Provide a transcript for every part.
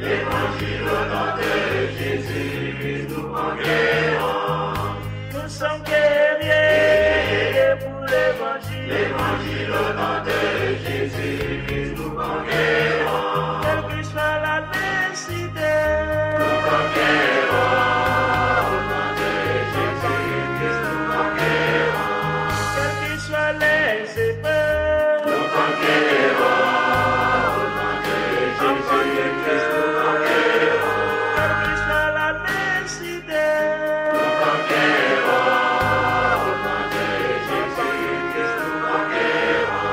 Évangile au nom de Jésus, nous conquérons. Nous sommes guerriers pour l'évangile. Évangile au nom de Jésus, nous conquérons. Quelle que soit la nécessité, Nous conquérons. Au nom de Jésus, nous conquérons. quelles que soient les épreuves, Nous conquérons. Au nom de Jésus, nous conquérons. quelle que soit la nécessité, Nous conquérons. Au nom de Jésus, nous conquérons.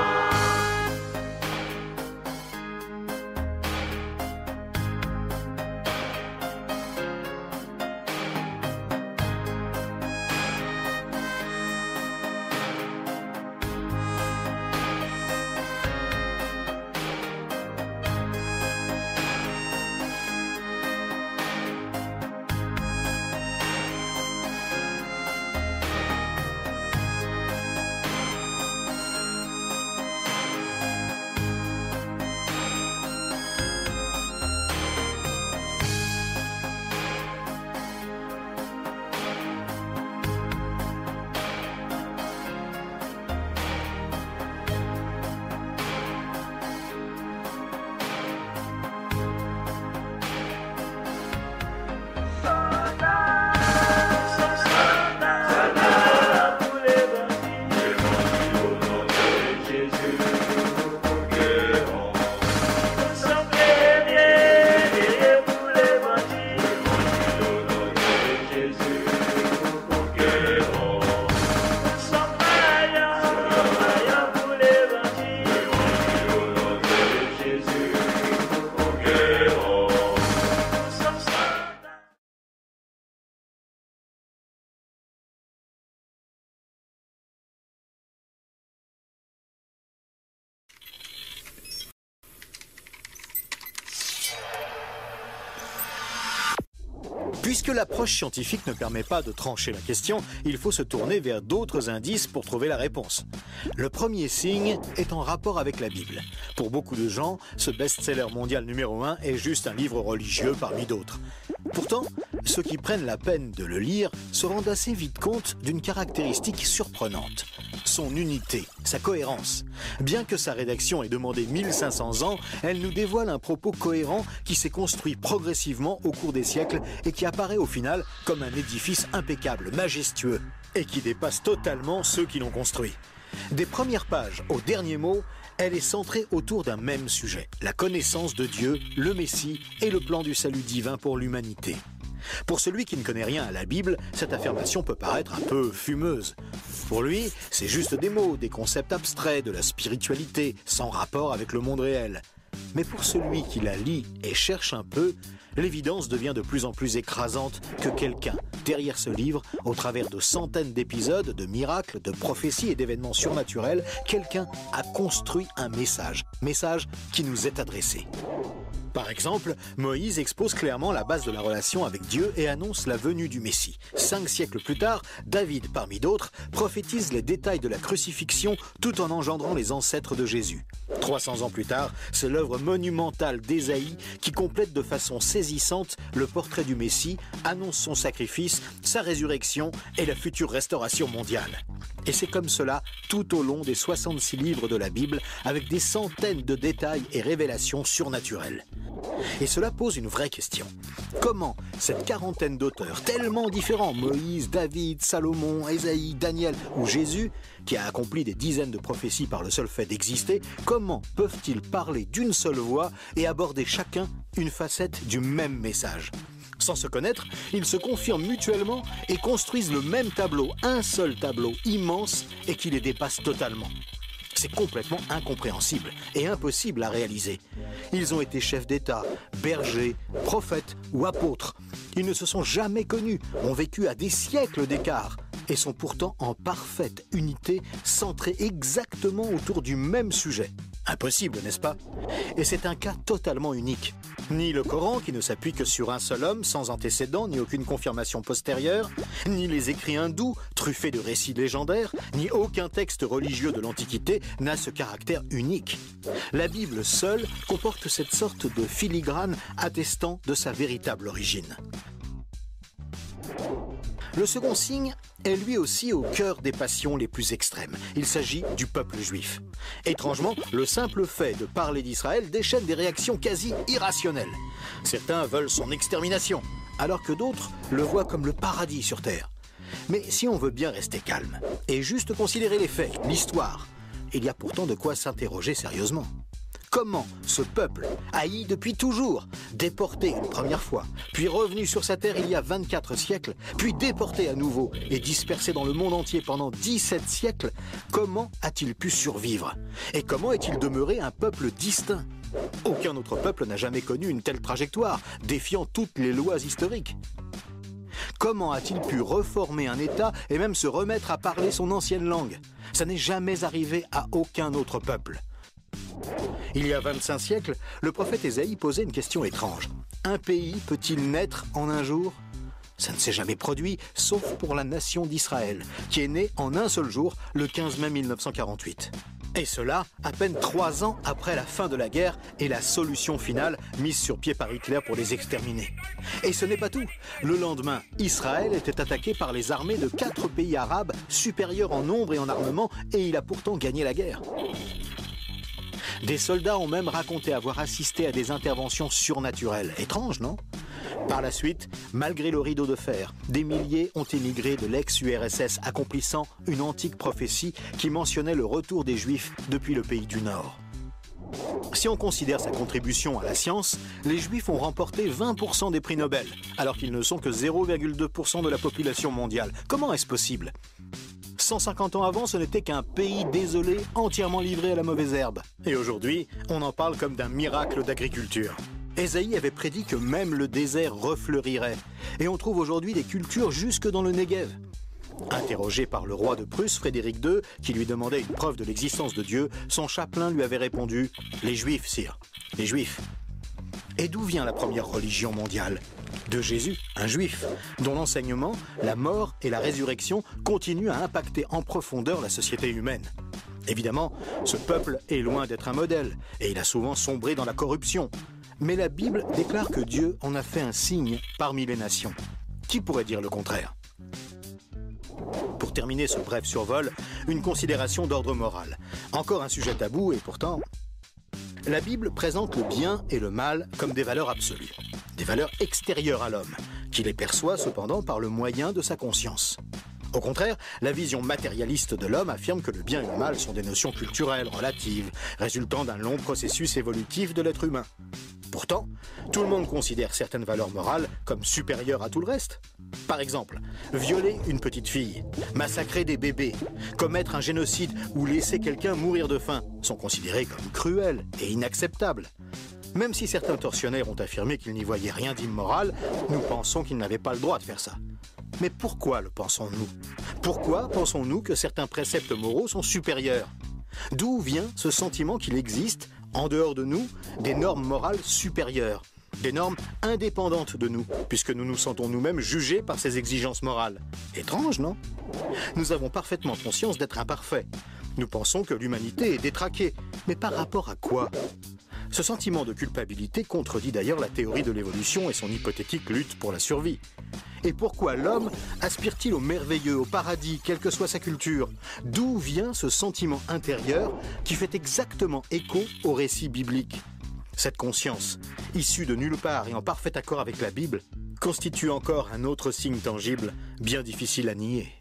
soldats pour l'évangile. Évangile au nom de Jésus, nous conquérons. Nous sommes guerriers pour l'évangile. Évangile au nom de Jésus, nous conquérons. Nous sommes vaillants pour l'évangile. Évangile au nom de Jésus, nous conquérons. Nous sommes soldats. Puisque l'approche scientifique ne permet pas de trancher la question, il faut se tourner vers d'autres indices pour trouver la réponse. Le premier signe est en rapport avec la Bible. Pour beaucoup de gens, ce best-seller mondial numéro 1 est juste un livre religieux parmi d'autres. Pourtant, ceux qui prennent la peine de le lire se rendent assez vite compte d'une caractéristique surprenante. Son unité, sa cohérence. Bien que sa rédaction ait demandé 1500 ans, elle nous dévoile un propos cohérent qui s'est construit progressivement au cours des siècles et qui apparaît au final comme un édifice impeccable, majestueux, et qui dépasse totalement ceux qui l'ont construit. Des premières pages au dernier mot, elle est centrée autour d'un même sujet, la connaissance de Dieu, le Messie et le plan du salut divin pour l'humanité. Pour celui qui ne connaît rien à la Bible, cette affirmation peut paraître un peu fumeuse. Pour lui, c'est juste des mots, des concepts abstraits, de la spiritualité, sans rapport avec le monde réel. Mais pour celui qui la lit et cherche un peu, l'évidence devient de plus en plus écrasante que quelqu'un, derrière ce livre, au travers de centaines d'épisodes, de miracles, de prophéties et d'événements surnaturels, quelqu'un a construit un message qui nous est adressé. Par exemple, Moïse expose clairement la base de la relation avec Dieu et annonce la venue du Messie. 5 siècles plus tard, David, parmi d'autres, prophétise les détails de la crucifixion tout en engendrant les ancêtres de Jésus. 300 ans plus tard, c'est l'œuvre monumentale d'Ésaïe qui complète de façon saisissante le portrait du Messie, annonce son sacrifice, sa résurrection et la future restauration mondiale. Et c'est comme cela tout au long des 66 livres de la Bible, avec des centaines de détails et révélations surnaturelles. Et cela pose une vraie question. Comment cette quarantaine d'auteurs tellement différents, Moïse, David, Salomon, Ésaïe, Daniel ou Jésus, qui a accompli des dizaines de prophéties par le seul fait d'exister, comment peuvent-ils parler d'une seule voix et aborder chacun une facette du même message ? Sans se connaître, ils se confirment mutuellement et construisent le même tableau, un seul tableau immense et qui les dépasse totalement. C'est complètement incompréhensible et impossible à réaliser. Ils ont été chefs d'État, bergers, prophètes ou apôtres. Ils ne se sont jamais connus, ont vécu à des siècles d'écart et sont pourtant en parfaite unité, centrés exactement autour du même sujet. Impossible, n'est-ce pas? Et c'est un cas totalement unique. Ni le Coran, qui ne s'appuie que sur un seul homme, sans antécédent, ni aucune confirmation postérieure, ni les écrits hindous, truffés de récits légendaires, ni aucun texte religieux de l'Antiquité n'a ce caractère unique. La Bible seule comporte cette sorte de filigrane attestant de sa véritable origine. Le second signe est lui aussi au cœur des passions les plus extrêmes. Il s'agit du peuple juif. Étrangement, le simple fait de parler d'Israël déchaîne des réactions quasi irrationnelles. Certains veulent son extermination, alors que d'autres le voient comme le paradis sur terre. Mais si on veut bien rester calme et juste considérer les faits, l'histoire, il y a pourtant de quoi s'interroger sérieusement. Comment ce peuple, haï depuis toujours, déporté une première fois, puis revenu sur sa terre il y a 24 siècles, puis déporté à nouveau et dispersé dans le monde entier pendant 17 siècles, comment a-t-il pu survivre? Et comment est-il demeuré un peuple distinct? Aucun autre peuple n'a jamais connu une telle trajectoire, défiant toutes les lois historiques. Comment a-t-il pu reformer un État et même se remettre à parler son ancienne langue? Ça n'est jamais arrivé à aucun autre peuple. Il y a 25 siècles, le prophète Ésaïe posait une question étrange. Un pays peut-il naître en un jour? Ça ne s'est jamais produit, sauf pour la nation d'Israël, qui est née en un seul jour, le 15 mai 1948. Et cela, à peine 3 ans après la fin de la guerre et la solution finale mise sur pied par Hitler pour les exterminer. Et ce n'est pas tout. Le lendemain, Israël était attaqué par les armées de 4 pays arabes, supérieurs en nombre et en armement, et il a pourtant gagné la guerre. Des soldats ont même raconté avoir assisté à des interventions surnaturelles. Étrange, non? Par la suite, malgré le rideau de fer, des milliers ont émigré de l'ex-URSS, accomplissant une antique prophétie qui mentionnait le retour des Juifs depuis le pays du Nord. Si on considère sa contribution à la science, les Juifs ont remporté 20% des prix Nobel, alors qu'ils ne sont que 0,2% de la population mondiale. Comment est-ce possible? 150 ans avant, ce n'était qu'un pays désolé, entièrement livré à la mauvaise herbe. Et aujourd'hui, on en parle comme d'un miracle d'agriculture. Ésaïe avait prédit que même le désert refleurirait. Et on trouve aujourd'hui des cultures jusque dans le Negev. Interrogé par le roi de Prusse, Frédéric II, qui lui demandait une preuve de l'existence de Dieu, son chapelain lui avait répondu « Les Juifs, sire, les Juifs ». Et d'où vient la première religion mondiale? De Jésus, un juif, dont l'enseignement, la mort et la résurrection continuent à impacter en profondeur la société humaine. Évidemment, ce peuple est loin d'être un modèle, et il a souvent sombré dans la corruption. Mais la Bible déclare que Dieu en a fait un signe parmi les nations. Qui pourrait dire le contraire? Pour terminer ce bref survol, une considération d'ordre moral. Encore un sujet tabou et pourtant... La Bible présente le bien et le mal comme des valeurs absolues, des valeurs extérieures à l'homme, qui les perçoit cependant par le moyen de sa conscience. Au contraire, la vision matérialiste de l'homme affirme que le bien et le mal sont des notions culturelles, relatives, résultant d'un long processus évolutif de l'être humain. Pourtant, tout le monde considère certaines valeurs morales comme supérieures à tout le reste. Par exemple, violer une petite fille, massacrer des bébés, commettre un génocide ou laisser quelqu'un mourir de faim sont considérés comme cruels et inacceptables. Même si certains tortionnaires ont affirmé qu'ils n'y voyaient rien d'immoral, nous pensons qu'ils n'avaient pas le droit de faire ça. Mais pourquoi le pensons-nous? Pourquoi pensons-nous que certains préceptes moraux sont supérieurs? D'où vient ce sentiment qu'il existe, en dehors de nous, des normes morales supérieures, des normes indépendantes de nous, puisque nous nous sentons nous-mêmes jugés par ces exigences morales? Étrange, non? Nous avons parfaitement conscience d'être imparfaits. Nous pensons que l'humanité est détraquée, mais par rapport à quoi? Ce sentiment de culpabilité contredit d'ailleurs la théorie de l'évolution et son hypothétique lutte pour la survie. Et pourquoi l'homme aspire-t-il au merveilleux, au paradis, quelle que soit sa culture? D'où vient ce sentiment intérieur qui fait exactement écho au récit biblique? Cette conscience, issue de nulle part et en parfait accord avec la Bible, constitue encore un autre signe tangible, bien difficile à nier.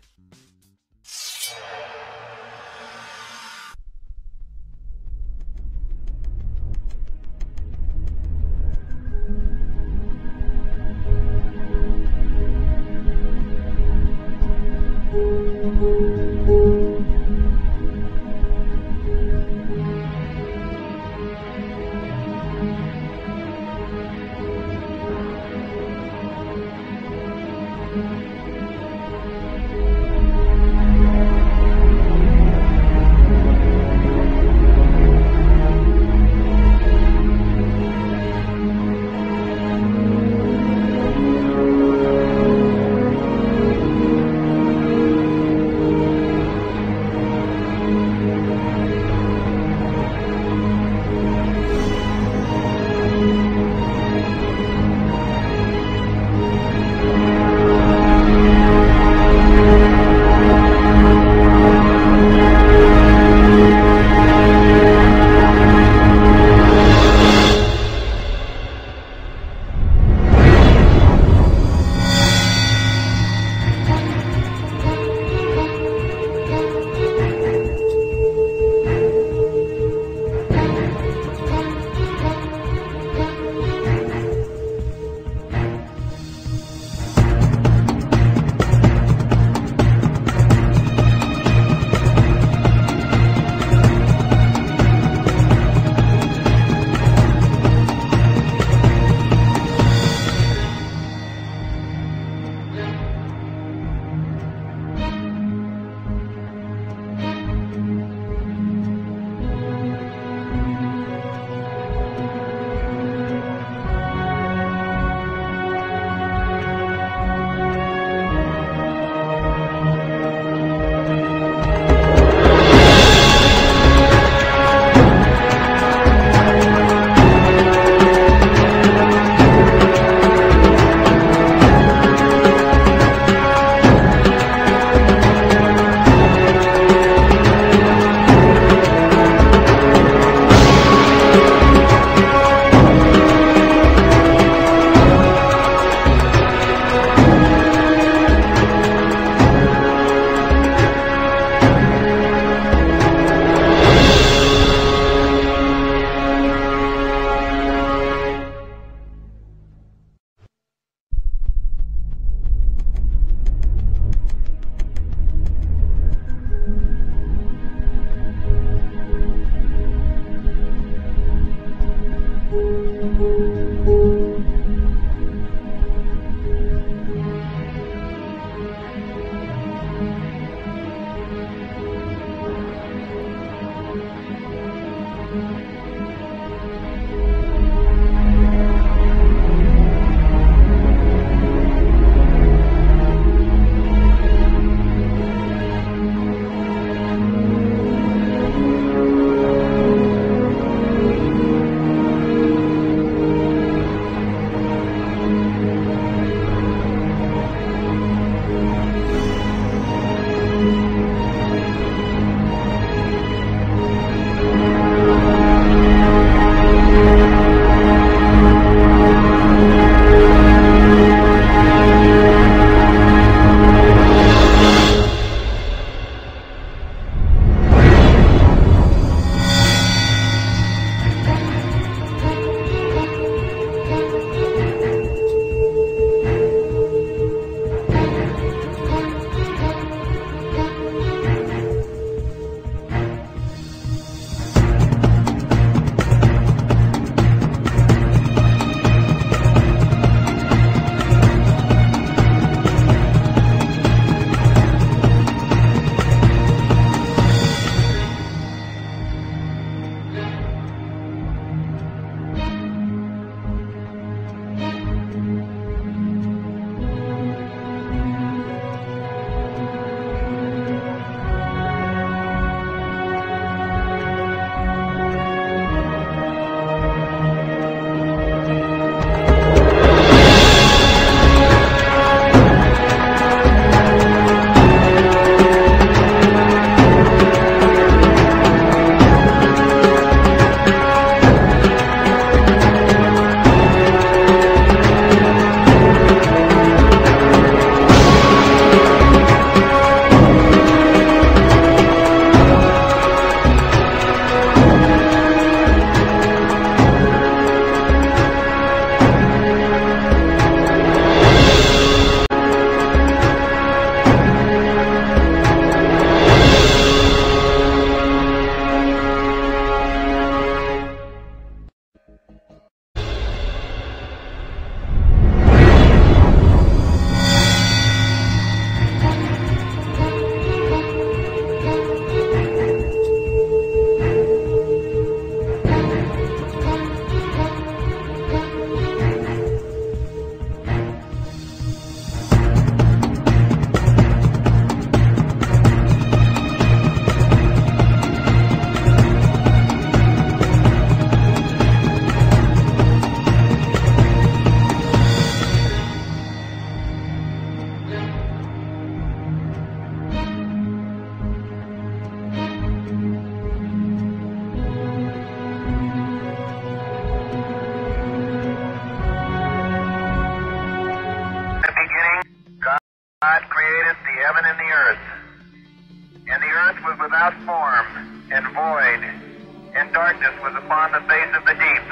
darkness was upon the face of the deep.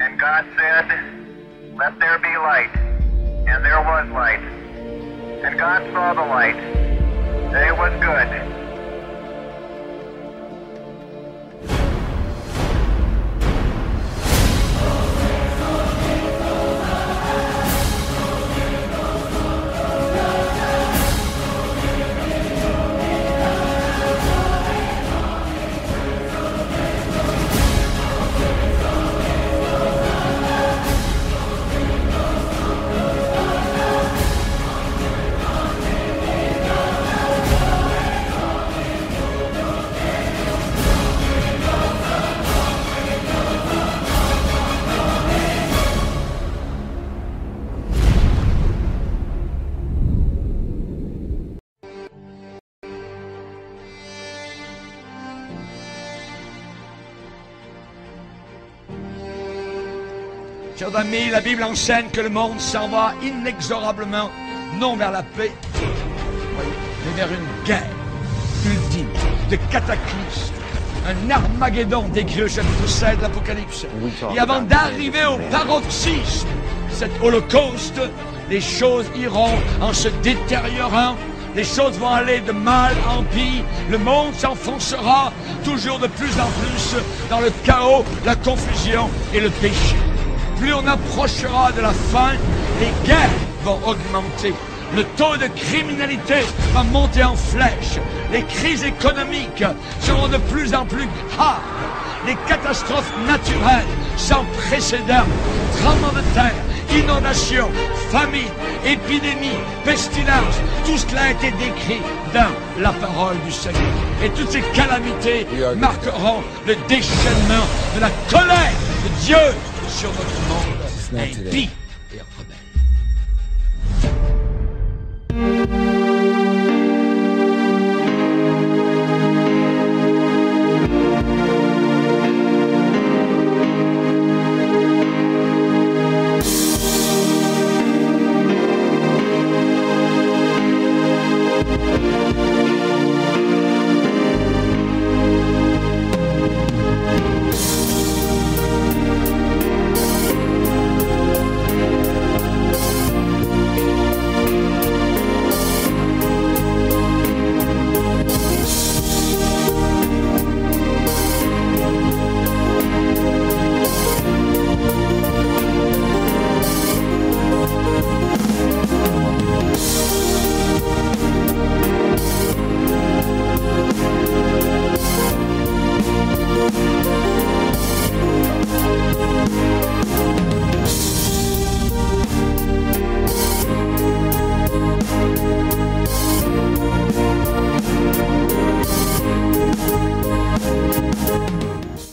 And God said, let there be light. And there was light. And God saw the light, and it was good. Chers amis, la Bible enseigne que le monde s'en va inexorablement, non vers la paix, mais vers une guerre ultime, de cataclysme, un Armageddon décrit au chapitre 7 de l'Apocalypse. Et avant d'arriver au paroxysme, cet holocauste, les choses iront en se détériorant, les choses vont aller de mal en pire, le monde s'enfoncera toujours de plus en plus dans le chaos, la confusion et le péché. Plus on approchera de la fin, les guerres vont augmenter. Le taux de criminalité va monter en flèche. Les crises économiques seront de plus en plus graves. Les catastrophes naturelles sans précédent, tremblements de terre, inondations, famine, épidémies, pestilences, tout cela a été décrit dans la parole du Seigneur. Et toutes ces calamités marqueront le déchaînement de la colère de Dieu sur notre monde impie et rebelle.